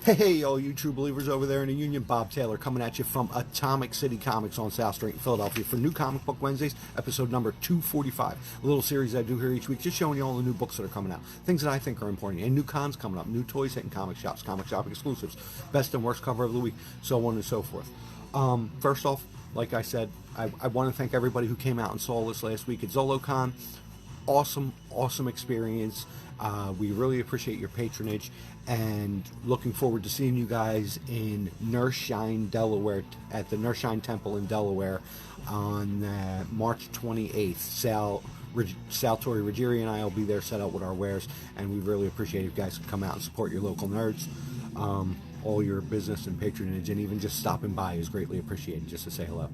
Hey, all you true believers over there in the Union, Bob Taylor coming at you from Atomic City Comics on South Street in Philadelphia for New Comic Book Wednesdays, episode number 245. A little series I do here each week, just showing you all the new books that are coming out, things that I think are important, and new cons coming up, new toys hitting comic shops, comic shop exclusives, best and worst cover of the week, so on and so forth. First off, like I said, I want to thank everybody who came out and saw this last week at ZoloCon. Awesome experience. We really appreciate your patronage and looking forward to seeing you guys in Nershine, Delaware, at the Nershine Temple in Delaware on March 28th. Sal Tori Ruggieri and I will be there set up with our wares, and we really appreciate if you guys can come out and support your local nerds. All your business and patronage, and even just stopping by is greatly appreciated, just to say hello.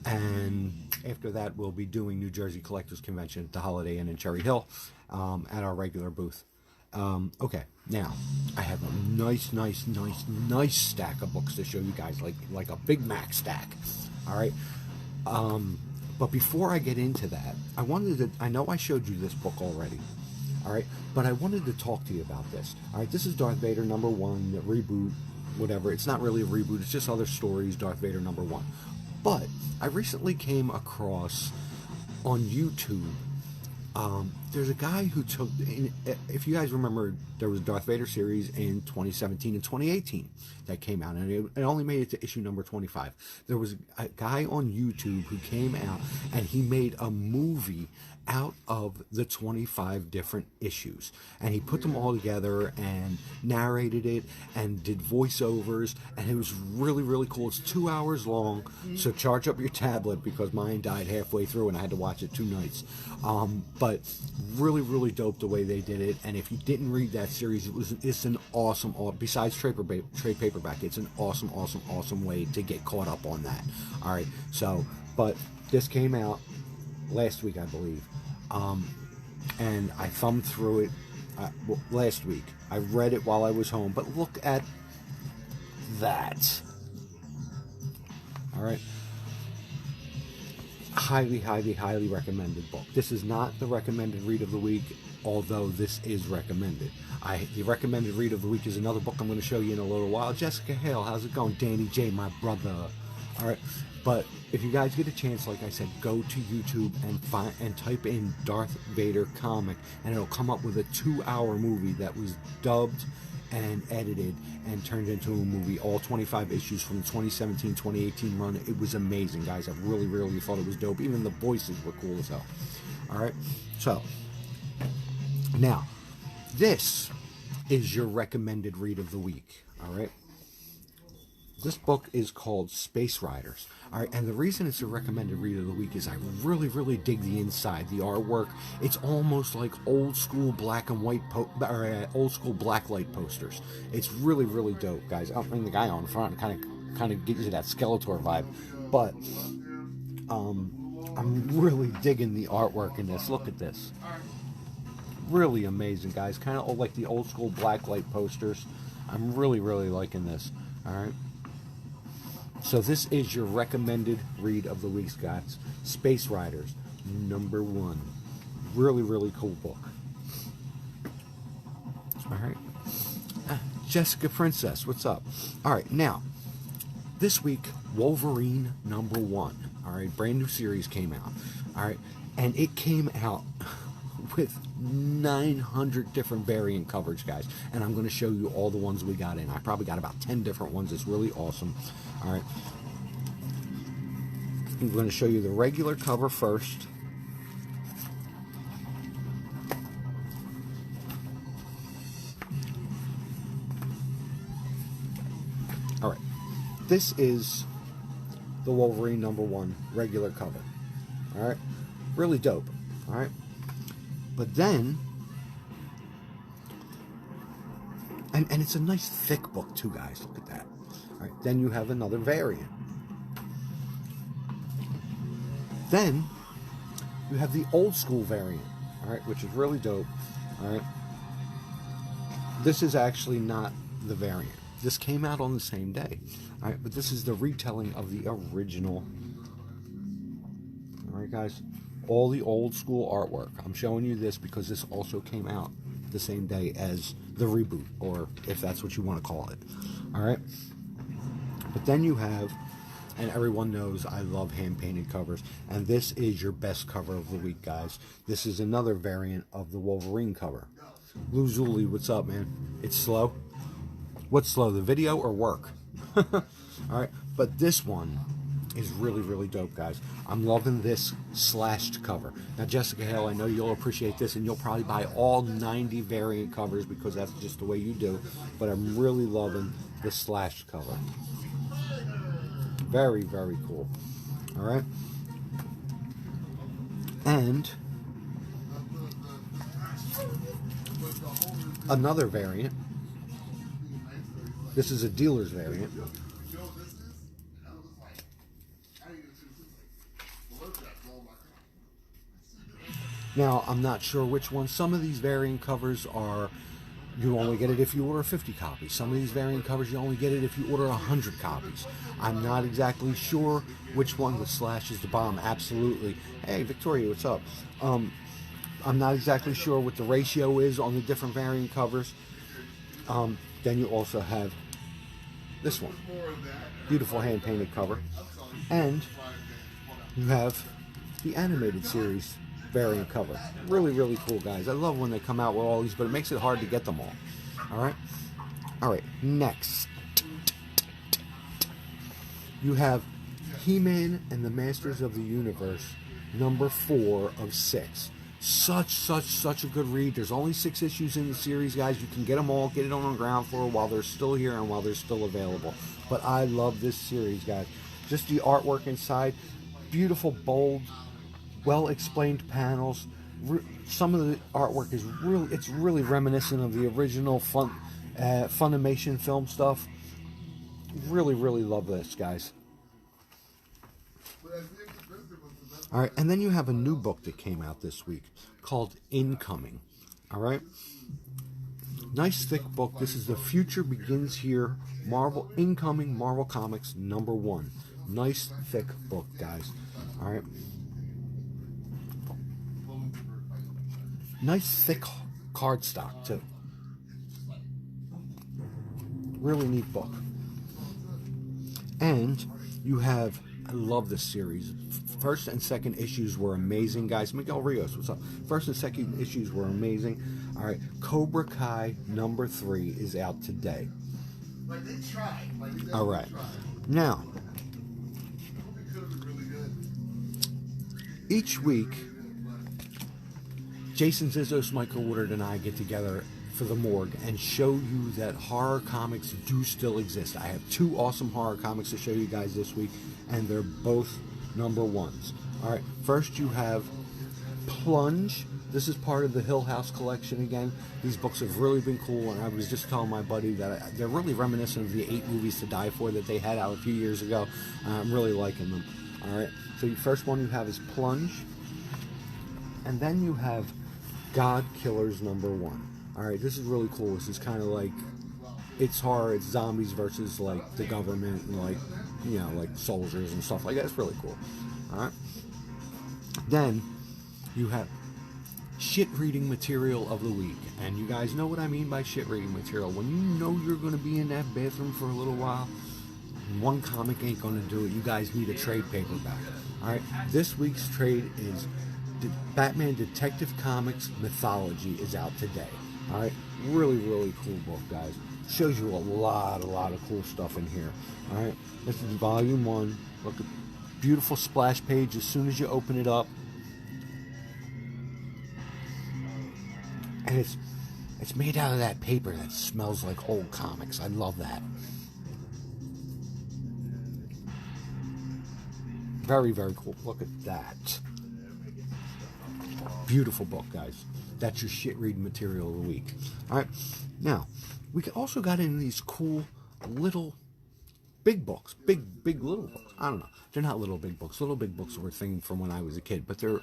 And after that, we'll be doing New Jersey Collectors Convention at the Holiday Inn in Cherry Hill at our regular booth. Okay, now I have a nice stack of books to show you guys, like a Big Mac stack. All right. But before I get into that, I know I showed you this book already. All right, but I wanted to talk to you about this. All right, this is Darth Vader #1, the reboot, whatever. It's not really a reboot. It's just other stories, Darth Vader #1. But I recently came across on YouTube, there's a guy who took, if you guys remember, there was a Darth Vader series in 2017 and 2018 that came out, and it only made it to issue number 25. There was a guy on YouTube who came out and he made a movie out of the 25 different issues, and he put them all together and narrated it and did voiceovers, and it was really cool. It's 2 hours long, so charge up your tablet, because mine died halfway through and I had to watch it 2 nights. But really dope the way they did it. And if you didn't read that series, it's an awesome, besides trade paperback, it's an awesome way to get caught up on that. All right, so but this came out last week, I believe, and I thumbed through it last week. I read it while I was home, but look at that. All right, highly recommended book. This is not the recommended read of the week, although this is recommended. The recommended read of the week is another book I'm going to show you in a little while. Jessica Hale, how's it going? Danny J, my brother. All right, but if you guys get a chance, like I said, go to YouTube and type in Darth Vader comic, and it'll come up with a 2-hour movie that was dubbed and edited and turned into a movie, all 25 issues from the 2017-2018 run. It was amazing, guys. I really thought it was dope. Even the voices were cool as hell. All right, so now this is your recommended read of the week. All right, this book is called Space Riders. All right, and the reason it's a recommended read of the week is I really dig the inside, the artwork. It's almost like old school black and white old school blacklight posters. It's really dope, guys. I'll bring the guy on front, kind of gives you that Skeletor vibe. But I'm really digging the artwork in this. Look at this. Really amazing, guys. Kind of like the old school blacklight posters. I'm really liking this. All right. So this is your recommended read of the week, guys. Space Riders #1. Really cool book. All right. Jessica Princess, what's up? All right, now, this week, Wolverine #1. All right, brand new series came out. All right, and it came out with 900 different variant coverage, guys, and I'm going to show you all the ones we got in. I probably got about 10 different ones. It's really awesome. All right, I'm going to show you the regular cover first. All right, this is the Wolverine #1 regular cover. All right, really dope. All right, but then, and it's a nice thick book too, guys. Look at that. All right, then you have another variant. Then you have the old school variant, all right, which is really dope. All right, this is actually not the variant. This came out on the same day. All right, but this is the retelling of the original. All right, guys, all the old school artwork. I'm showing you this because this also came out the same day as the reboot, or if that's what you want to call it. All right. But then you have, and everyone knows I love hand-painted covers, and this is your best cover of the week, guys. This is another variant of the Wolverine cover. Lou Zuli, what's up, man? It's slow? What's slow, the video or work? Alright, but this one is really, really dope, guys. I'm loving this slashed cover. Now, Jessica Hale, I know you'll appreciate this, and you'll probably buy all 90 variant covers because that's just the way you do, but I'm really loving the slashed cover. Very, very cool. Alright? And another variant. This is a dealer's variant. Now, I'm not sure which one. Some of these variant covers are, you only get it if you order 50 copies. Some of these variant covers, you only get it if you order 100 copies. I'm not exactly sure which one. The slash is the bomb, absolutely. Hey, Victoria, what's up? I'm not exactly sure what the ratio is on the different variant covers. Then you also have this one. Beautiful hand-painted cover. And you have the animated series variant cover. Really, really cool, guys. I love when they come out with all these, but it makes it hard to get them all. Alright? Alright, next. You have He-Man and the Masters of the Universe, number 4 of 6. Such a good read. There's only 6 issues in the series, guys. You can get them all, get it on the ground floor while they're still here and while they're still available. But I love this series, guys. Just the artwork inside. Beautiful, bold, well-explained panels. Some of the artwork is really reminiscent of the original Funimation film stuff. Really, really love this, guys. Alright, and then you have a new book that came out this week called Incoming. Alright? Nice thick book. This is The Future Begins Here. Marvel Incoming Marvel Comics number 1. Nice thick book, guys. Alright? Nice thick cardstock too. Really neat book. And you have, I love this series. First and second issues were amazing, guys. Miguel Rios, what's up? First and second issues were amazing. All right, Cobra Kai number 3 is out today. All right, now each week, Jason Zizos, Michael Woodard, and I get together for the morgue and show you that horror comics do still exist. I have 2 awesome horror comics to show you guys this week, and they're both number 1s. Alright, first you have Plunge. This is part of the Hill House collection again. These books have really been cool, and I was just telling my buddy that they're really reminiscent of the 8 movies to die for that they had out a few years ago. I'm really liking them. Alright, so the first one you have is Plunge, and then you have God Killers number 1. Alright, this is really cool. This is kind of like, it's horror, it's zombies versus like the government and like, you know, like soldiers and stuff like that. It's really cool. Alright. Then you have shit reading material of the week. And you guys know what I mean by shit reading material. When you know you're going to be in that bathroom for a little while, one comic ain't going to do it. You guys need a trade paperback. Alright. This week's trade is Batman Detective Comics Mythology is out today. Alright, really, really cool book, guys. Shows you a lot of cool stuff in here. Alright, this is volume 1. Look at beautiful splash page as soon as you open it up. And it's made out of that paper that smells like old comics. I love that. Very, very cool. Look at that. Beautiful book, guys. That's your shit reading material of the week. Alright, now, we also got in these cool little big books. Big little books. I don't know. They're not little big books. Little big books were a thing from when I was a kid, but they're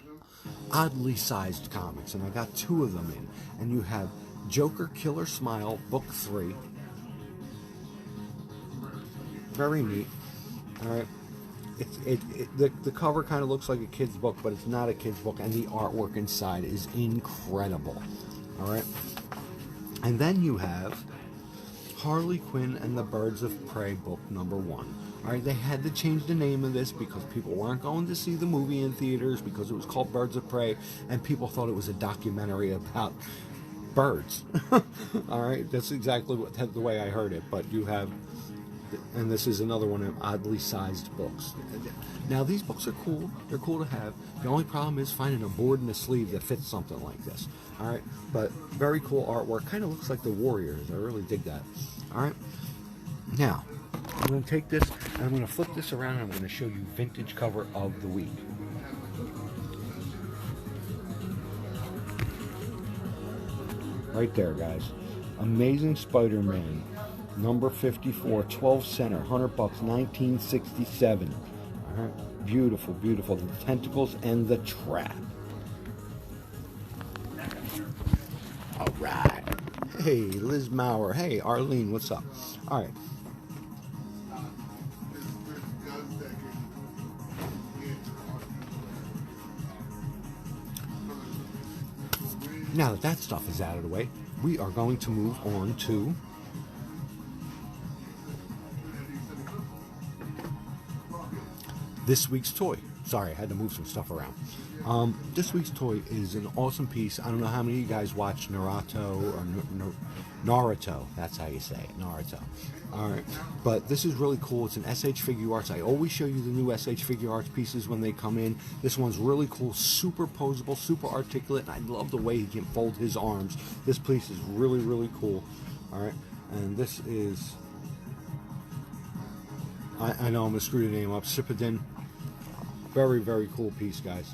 oddly sized comics, and I got 2 of them in. And you have Joker Killer Smile, book 3. Very neat. Alright. The cover kind of looks like a kid's book, but it's not a kid's book, and the artwork inside is incredible. Alright? And then you have Harley Quinn and the Birds of Prey book number 1. All right, they had to change the name of this because people weren't going to see the movie in theaters because it was called Birds of Prey, and people thought it was a documentary about birds. All right, that's exactly the way I heard it. But you have, and this is another one of oddly sized books. Now these books are cool. They're cool to have. The only problem is finding a board and a sleeve that fits something like this. All right, but very cool artwork. Kind of looks like the Warriors. I really dig that. All right, now I'm going to take this and I'm going to flip this around and I'm going to show you vintage cover of the week. Right there, guys. Amazing Spider-Man, number 54, 12 center, $100, 1967. All right, beautiful, beautiful. The tentacles and the trap. All right. Hey, Liz Maurer. Hey, Arlene, what's up? All right. Now that that stuff is out of the way, we are going to move on to this week's toy. Sorry, I had to move some stuff around. This week's toy is an awesome piece. I don't know how many of you guys watch Naruto or Naruto. That's how you say it, Naruto. All right, but this is really cool. It's an SH Figuarts. I always show you the new SH Figuarts pieces when they come in. This one's really cool, super posable, super articulate, and I love the way he can fold his arms. This piece is really, really cool. All right, and this is, I know I'm gonna screw the name up, Sipidin. Very, very cool piece, guys.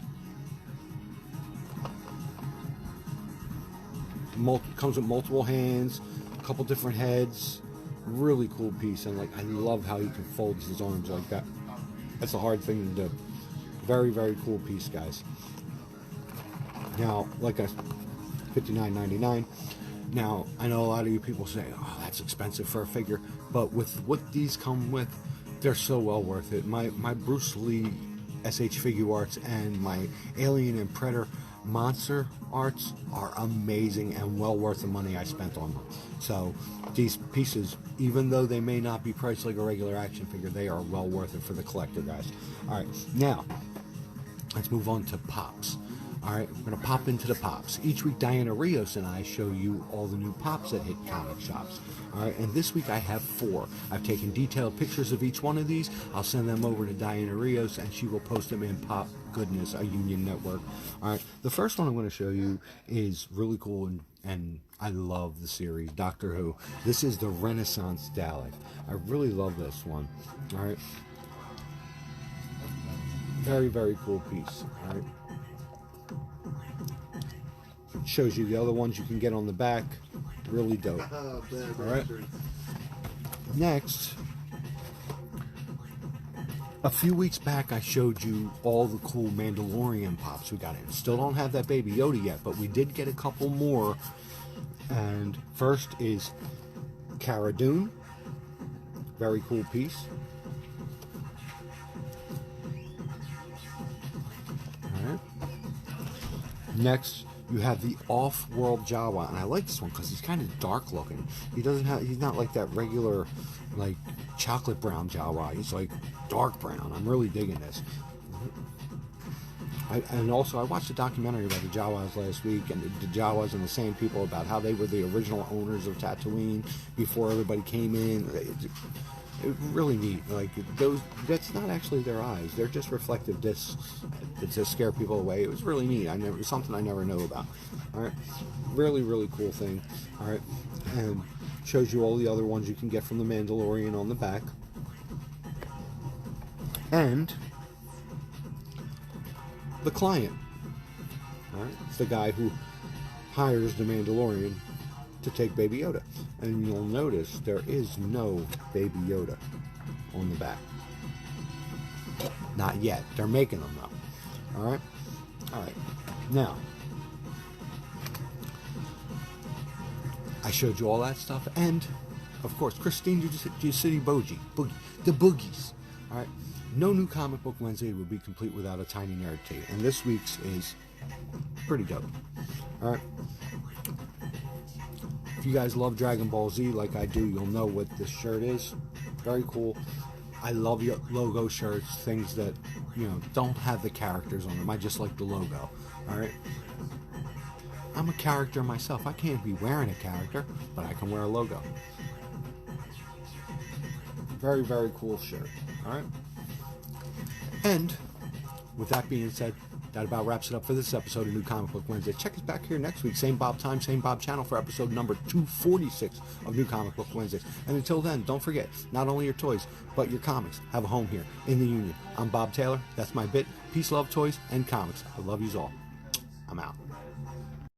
Comes with multiple hands, a couple different heads. Really cool piece, and like I love how he can fold his arms like that. That's a hard thing to do. Very, very cool piece, guys. Now, like I, $59.99. Now, I know a lot of you people say, "Oh, that's expensive for a figure," but with what these come with, they're so well worth it. My Bruce Lee SH Figuarts and my Alien and Predator monster arts are amazing and well worth the money I spent on them. So these pieces, even though they may not be priced like a regular action figure, they are well worth it for the collector, guys. All right, now let's move on to Pops. All right, we're going to pop into the Pops. Each week, Diana Rios and I show you all the new Pops that hit comic shops. All right, and this week I have 4. I've taken detailed pictures of each one of these. I'll send them over to Diana Rios, and she will post them in Pop Goodness, a Union network. All right, the first one I'm going to show you is really cool, and I love the series, Doctor Who. This is the Renaissance Dalek. I really love this one. All right, very, very cool piece. All right. Shows you the other ones you can get on the back. Really dope. Alright. Next, a few weeks back I showed you all the cool Mandalorian Pops we got in. Still don't have that Baby Yoda yet, but we did get a couple more. And first is Cara Dune. Very cool piece. Alright. Next, you have the Off-World Jawa, and I like this one because he's kind of dark looking. He's not like that regular, like, chocolate brown Jawa. He's like dark brown. I'm really digging this. And also, I watched a documentary about the Jawas last week, and the Jawas and the Sand People, about how they were the original owners of Tatooine before everybody came in. It was really neat. Like, that's not actually their eyes. They're just reflective discs to scare people away. It was really neat. It was something I never knew about. All right, really, really cool thing. All right, and shows you all the other ones you can get from the Mandalorian on the back. And the client. All right, it's the guy who hires the Mandalorian to take Baby Yoda. And you'll notice there is no Baby Yoda on the back. Not yet. They're making them though. Alright? Alright. Now, I showed you all that stuff. And, of course, Christine Giuseppe Boogie. The Boogies. Alright? No new Comic Book Wednesday would be complete without a Tiny Nerd Tea. And this week's is pretty dope. Alright? If you guys love Dragon Ball Z like I do, you'll know what this shirt is. Very cool. I love your logo shirts, things that, don't have the characters on them. I just like the logo. All right. I'm a character myself. I can't be wearing a character, but I can wear a logo. Very, very cool shirt. All right. And with that being said, that about wraps it up for this episode of New Comic Book Wednesday. Check us back here next week. Same Bob time, same Bob channel for episode number 246 of New Comic Book Wednesdays. And until then, don't forget, not only your toys, but your comics have a home here in the Union. I'm Bob Taylor. That's my bit. Peace, love, toys, and comics. I love yous all. I'm out.